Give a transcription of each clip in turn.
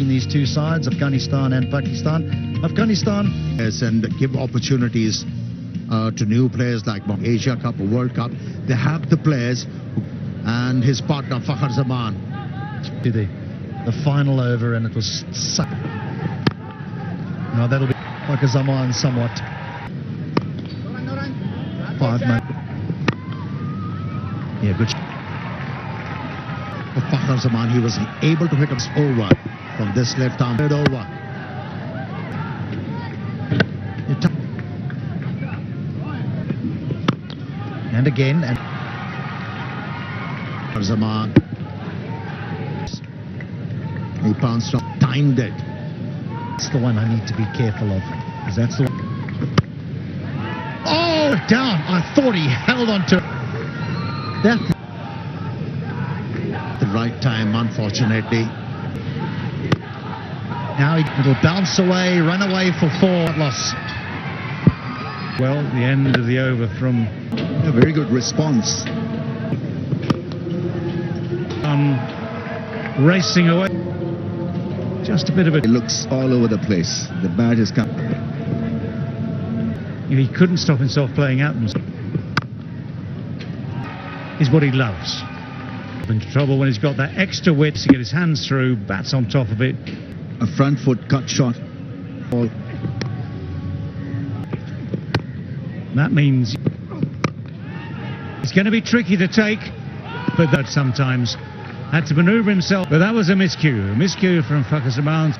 between these two sides, Afghanistan and Pakistan. Afghanistan, yes, and give opportunities to new players like Asia Cup or World Cup. They have the players, and his partner Fakhar Zaman. To the final over, and it was now that'll be Fakhar Zaman somewhat. 5 minutes. Yeah, good. For Fakhar Zaman, he was able to hit us over from this left arm. Over. And again, and Zaman. He pounced off, timed it. That's the one I need to be careful of, because that's the one. Oh, down! I thought he held on to that. The right time, unfortunately. Now it'll bounce away, run away for 4 loss. Well, the end of the over from a very good response. Racing away. Just a bit of it. It looks all over the place. The bat is coming. He couldn't stop himself playing out. Is what he loves. Into trouble when he's got that extra wit to get his hands through. Bats on top of it. A front foot cut shot. Ball. That means it's going to be tricky to take, but that sometimes had to maneuver himself. But that was a miscue. A miscue from Fakhar Zaman.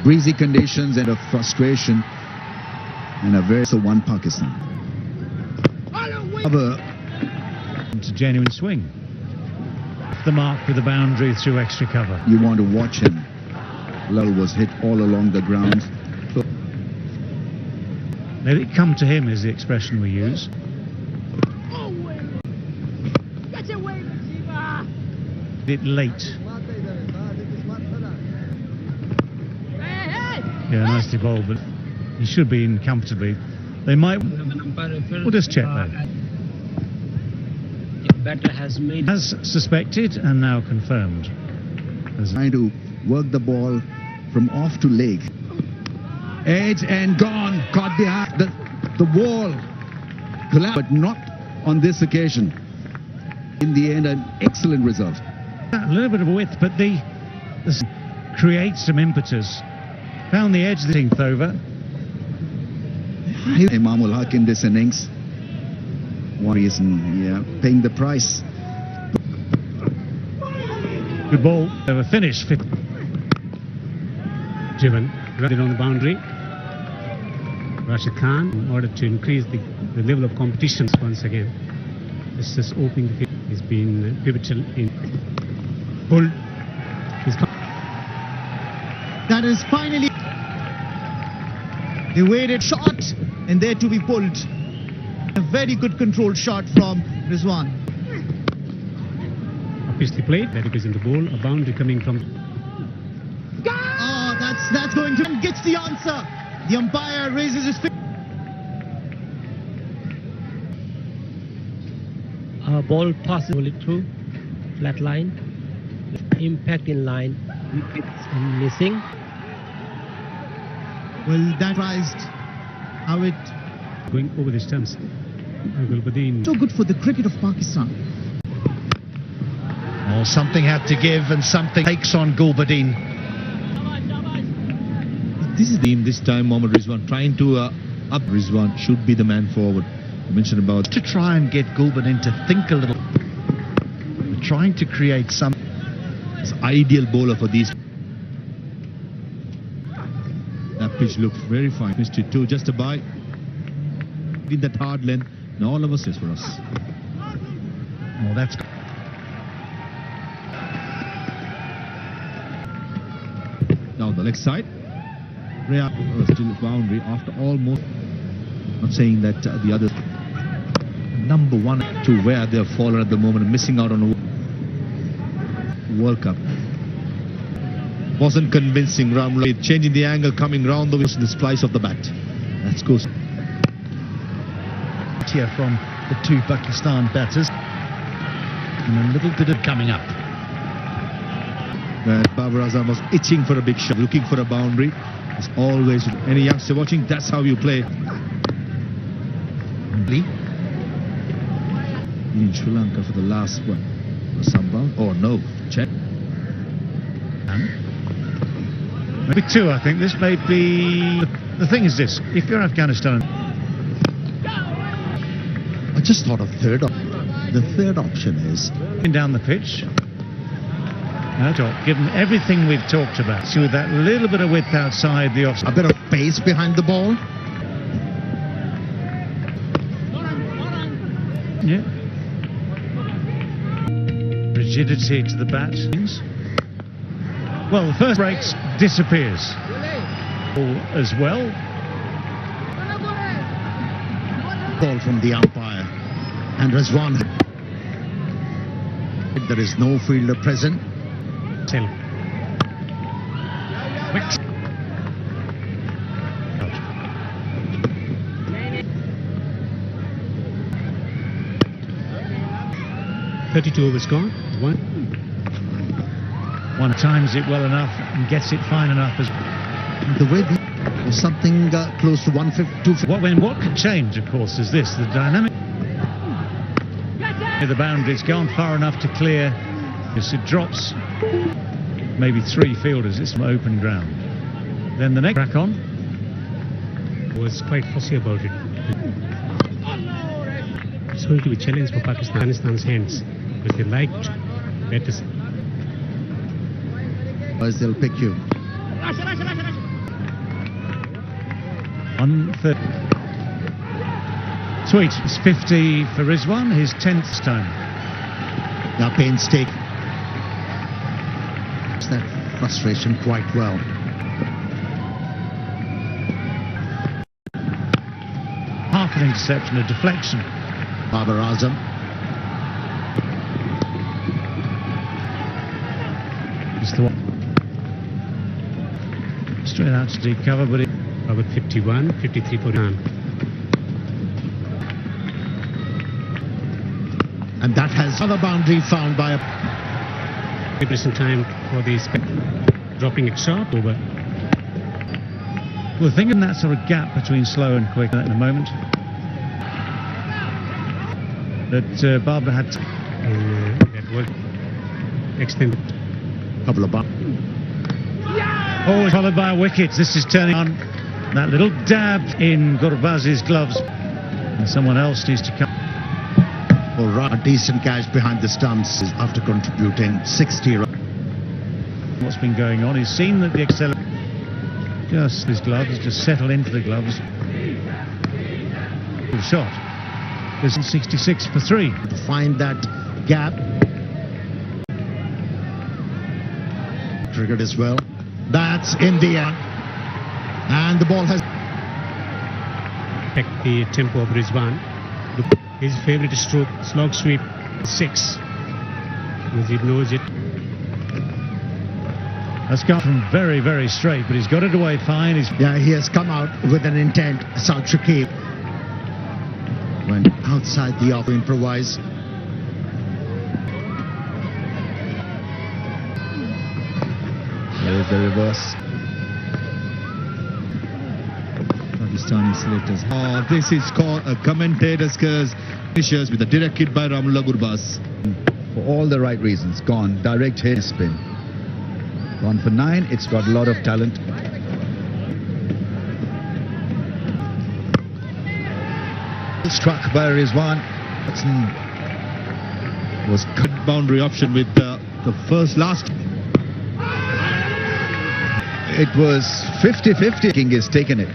Breezy conditions and a frustration, and a very so one Pakistan. It's a genuine swing. The mark for the boundary through extra cover. You want to watch him. Lull was hit all along the ground. Let it come to him is the expression we use. Bit late. Yeah, nicely bowled, but he should be in comfortably. They might. We'll just check that. Batter has made as suspected and now confirmed. Trying to work the ball from off to leg. Edge and gone. Caught behind the wall. Collapsed, but not on this occasion. In the end, an excellent result. A little bit of a width, but this creates some impetus. Found the edge of the 10th over. Imamul Haq in this innings. One reason, yeah, paying the price. Good ball. They were finished. Driven, rather on the boundary. Rashid Khan, in order to increase the level of competition once again. This is opening the field. He's been pivotal in pull. That is finally the weighted shot, and there to be pulled. A very good controlled shot from Rizwan. Obviously played, that is in the ball, a boundary coming from. Oh, that's going to and gets the answer. The umpire raises his finger. Ball passes it through, flat line, impact in line, wickets missing. Well, that surprised how it going over the stumps. So good for the cricket of Pakistan. Well, something had to give, and something takes on Gulbadin. This is this time Mohammad Rizwan trying to up. Rizwan should be the man forward. I mentioned about to try and get Gulbadin to think a little. We're trying to create some. It's ideal bowler for these. That pitch looked very fine. Missed it too, just a bite. In that hard length, and all of us is for us. Well, that's. Now the leg side. Rea still boundary after almost. Not saying that the other number 1 to where they've fallen at the moment, missing out on a World Cup. Wasn't convincing. Ramla changing the angle, coming round the splice of the bat. That's good. Here from the 2 Pakistan batters, and a little bit of coming up. Babar Azam was itching for a big shot, looking for a boundary. It's always, any youngster watching, that's how you play. In Sri Lanka for the last one. Sambal? Oh no, check. Maybe two, I think. This may be... The thing is this, if you're Afghanistan... I just thought of the third option is... down the pitch. No talk. Given everything we've talked about, see with that little bit of width outside the offside. A bit of pace behind the ball. Yeah. Rigidity to the bat. Well, the first breaks disappears. As well. Call from the umpire. And Rizwan. There is no fielder present. Still. Quick. 32 overs gone. One times it well enough and gets it fine enough as the way was something close to 150. What could change, of course, is this: the dynamic. The boundary's gone far enough to clear. Yes, it drops maybe three fielders. It's from open ground. Then the next crack on. Was quite fussy about it. It's going to be a challenge for Pakistan's hands because they liked better. Otherwise they'll pick you. 1/3. Sweet. It's 50 for Rizwan, his 10th time. Now painstaking. It's that frustration quite well. Half an interception, a deflection. Babar Azam. It's the one. Straight out to deep cover, but it... About 51, 53 for Iran. And that has other boundary found by a... Present time for the dropping it sharp over. Well, thinking that sort of gap between slow and quick in a moment. That Barbara had to... that work extended. Couple of Oh, followed by a wicket. This is turning on. That little dab in Gurbaz's gloves. And someone else needs to come. All right, a decent catch behind the stumps after contributing 60. What's been going on? He's seen that the accelerator... Just his gloves, just settle into the gloves. Good shot. There's 66 for 3. To find that gap. Triggered as well. That's in the air. And the ball has... Affect the tempo of Rizwan. His favourite stroke, slog sweep, 6. Because he knows it. That's gone from very, very straight, but he's got it away fine. Yeah, he has come out with an intent. South Shakib. Went outside the off, improvise. There is the reverse. Pakistani selectors. This is called a commentator's curse. Finishes with a direct hit by Ramullah Gurbaz. For all the right reasons. Gone. Direct hit, spin. Gone for 9. It's got a lot of talent. Struck by Rizwan. Was cut boundary option with the last. It was 50-50. King has taken it.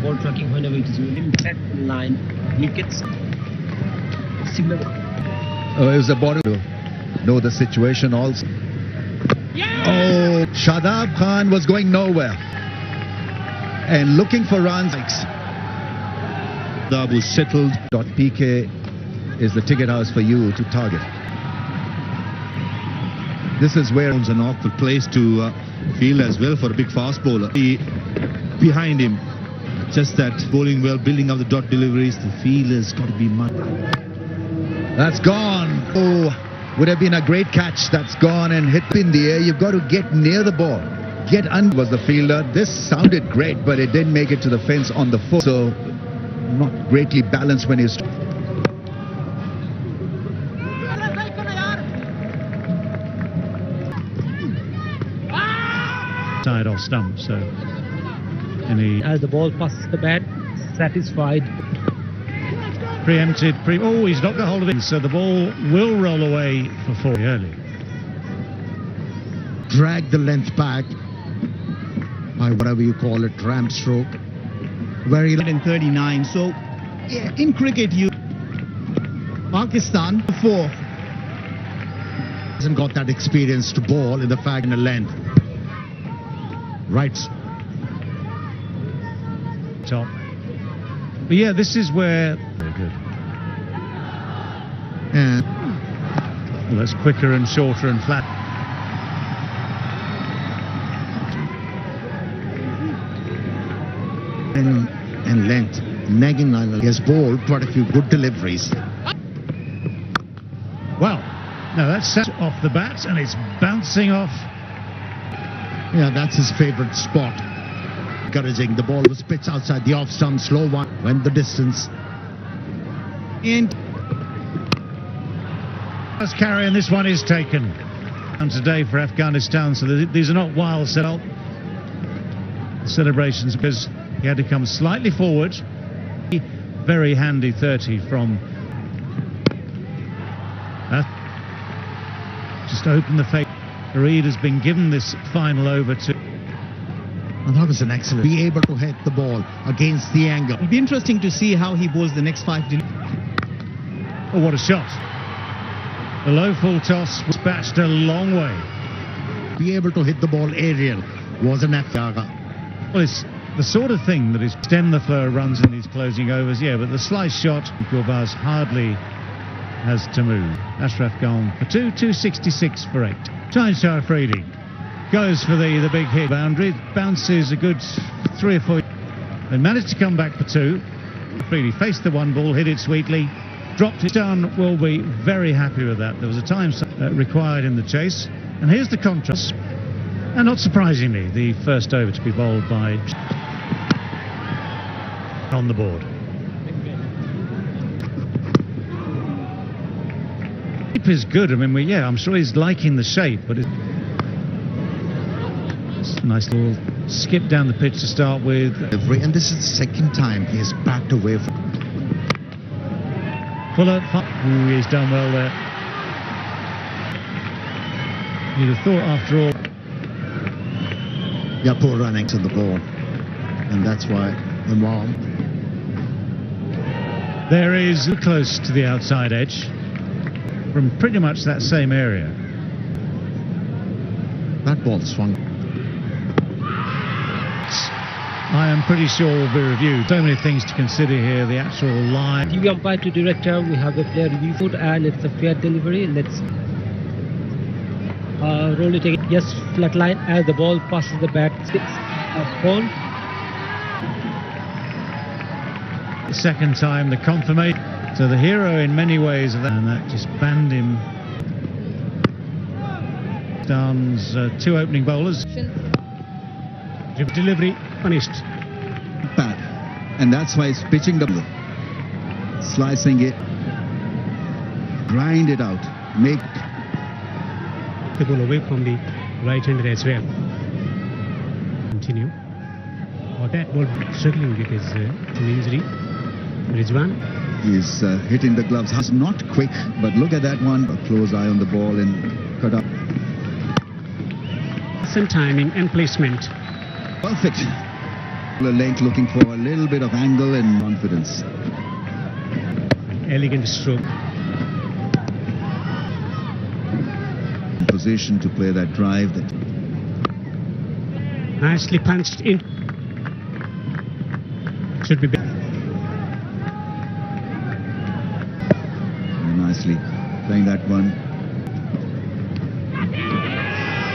Ball tracking whenever it is within set line. Wickets. Signal. It was a ball to know the situation also. Oh, Shadab Khan was going nowhere and looking for runs. Shadab was settled. .pk is the ticket house for you to target. This is where it's an awkward place to field as well for a big fast bowler. Behind him, just that bowling well, building up the dot deliveries. The fielder's got to be mad. That's gone. Oh, Would have been a great catch. That's gone and hit in the air. You've got to get near the ball. Get under was the fielder. This sounded great, but it didn't make it to the fence on the foot. So not greatly balanced when he's... Side off stump, so... As the ball passes the bat, satisfied. Preempted, oh, he's not got hold of it, so the ball will roll away for 4 early. Drag the length back by whatever you call it, ramp stroke. Very 39. So, yeah, in cricket, Pakistan 4 hasn't got that experience to ball in the fact in the length. Right. Top. But yeah, this is where... Very good. Well, that's quicker and shorter and flat. And length. Nagging line. He has bowled quite a few good deliveries. Well, no, that's off the bat and it's bouncing off. Yeah, that's his favourite spot. Encouraging. The ball was pitched outside the off stump. Slow one. Went the distance. And Let's carry, and this one is taken. And today for Afghanistan, so these are not wild celebrations because he had to come slightly forward. Very handy 30 from just open the face. Reid has been given this final over to. And that was an excellent. Be able to hit the ball against the angle. It'll be interesting to see how he bowls the next 5. Oh, what a shot. The low full toss was batched a long way. Be able to hit the ball aerial was an effort. Well, it's the sort of thing that is stem the flow of runs in these closing overs, yeah, but the slice shot, Gurbaz hardly has to move. Ashraf gone for 266 for 8. Shah Afridi goes for the big hit boundary, bounces a good 3 or 4. They managed to come back for 2. Afridi faced the one ball, hit it sweetly, dropped it down. Will be very happy with that. There was a time required in the chase, and here's the contrast. And not surprisingly, the first over to be bowled by on the board. Shape is good. I mean, I'm sure he's liking the shape, but it's a nice little skip down the pitch to start with. And this is the second time he has backed away from. Fuller, he's done well there. You'd have thought after all. Yeah, poor running to the ball, and that's why the mom. There is close to the outside edge from pretty much that same area. That ball swung. I am pretty sure will be reviewed. So many things to consider here. The actual line. TV umpire to director, we have the player review foot, and it's a fair delivery. Let's roll it again. Yes, flat line as the ball passes the bat. 6 ball. The second time, the confirmation. So the hero in many ways of that, and that just banned him. Down's 2 opening bowlers. Delivery punished. Bad. And that's why he's pitching the ball. Slicing it. Grind it out. Make the ball away from the right-hander as well. Continue. Or that ball struggling with his injury. Rizwan. He's hitting the gloves. It's not quick, but look at that one. A close eye on the ball and cut up. Some timing and placement. Perfect. Length, looking for a little bit of angle and confidence. Elegant stroke. Position to play that drive. Nicely punched in. Should be better. Nicely playing that one.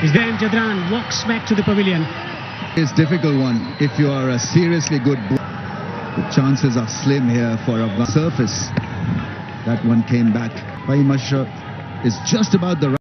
Is then Jadran walks back to the pavilion. It's a difficult one. If you are a seriously good bowler, the chances are slim here for a surface. That one came back. Very much is just about the